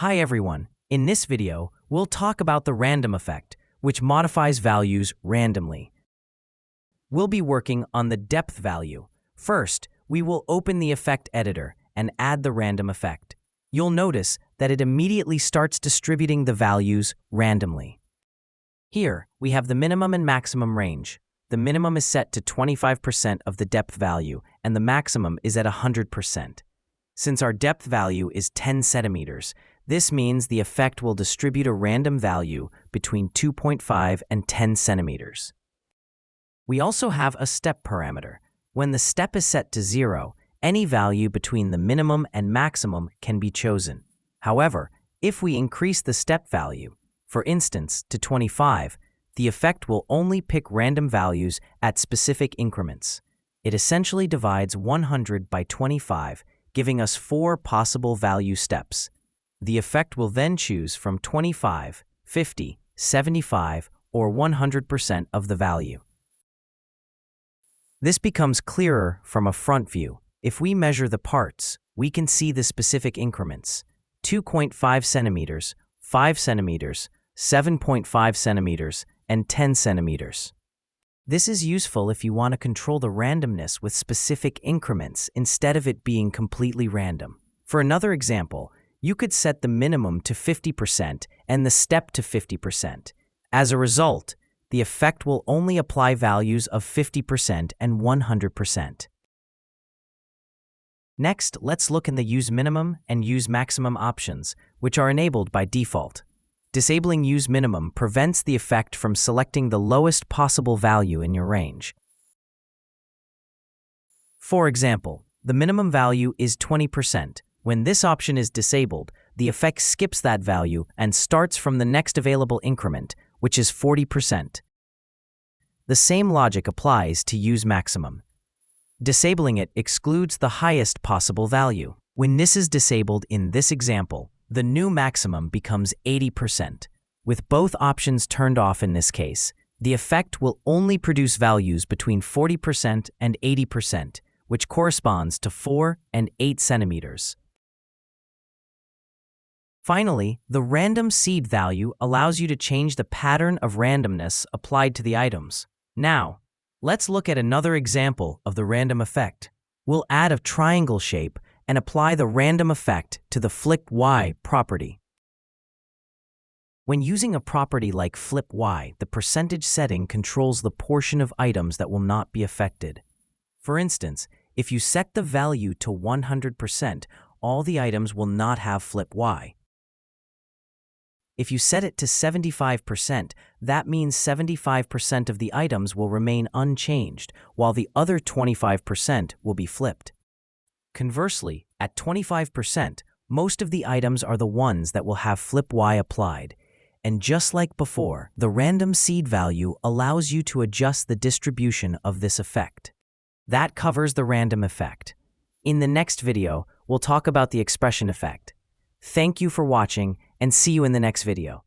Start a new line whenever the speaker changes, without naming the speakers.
Hi everyone, in this video, we'll talk about the random effect, which modifies values randomly. We'll be working on the depth value. First, we will open the effect editor and add the random effect. You'll notice that it immediately starts distributing the values randomly. Here, we have the minimum and maximum range. The minimum is set to 25% of the depth value, and the maximum is at 100%. Since our depth value is 10 centimeters, this means the effect will distribute a random value between 2.5 and 10 centimeters. We also have a step parameter. When the step is set to 0, any value between the minimum and maximum can be chosen. However, if we increase the step value, for instance, to 25, the effect will only pick random values at specific increments. It essentially divides 100 by 25, giving us 4 possible value steps. The effect will then choose from 25, 50, 75, or 100% of the value. This becomes clearer from a front view. If we measure the parts, we can see the specific increments: 2.5 centimeters, 5 centimeters, 7.5 centimeters, and 10 centimeters. This is useful if you want to control the randomness with specific increments instead of it being completely random. For another example, you could set the minimum to 50% and the step to 50%. As a result, the effect will only apply values of 50% and 100%. Next, let's look in the Use Minimum and Use Maximum options, which are enabled by default. Disabling Use Minimum prevents the effect from selecting the lowest possible value in your range. For example, the minimum value is 20%. When this option is disabled, the effect skips that value and starts from the next available increment, which is 40%. The same logic applies to Use Maximum. Disabling it excludes the highest possible value. When this is disabled in this example, the new maximum becomes 80%. With both options turned off in this case, the effect will only produce values between 40% and 80%, which corresponds to 4 and 8 centimeters. Finally, the random seed value allows you to change the pattern of randomness applied to the items. Now, let's look at another example of the random effect. We'll add a triangle shape and apply the random effect to the Flip Y property. When using a property like Flip Y, the percentage setting controls the portion of items that will not be affected. For instance, if you set the value to 100%, all the items will not have Flip Y. If you set it to 75%, that means 75% of the items will remain unchanged, while the other 25% will be flipped. Conversely, at 25%, most of the items are the ones that will have Flip Y applied. And just like before, the random seed value allows you to adjust the distribution of this effect. That covers the random effect. In the next video, we'll talk about the expression effect. Thank you for watching, and see you in the next video.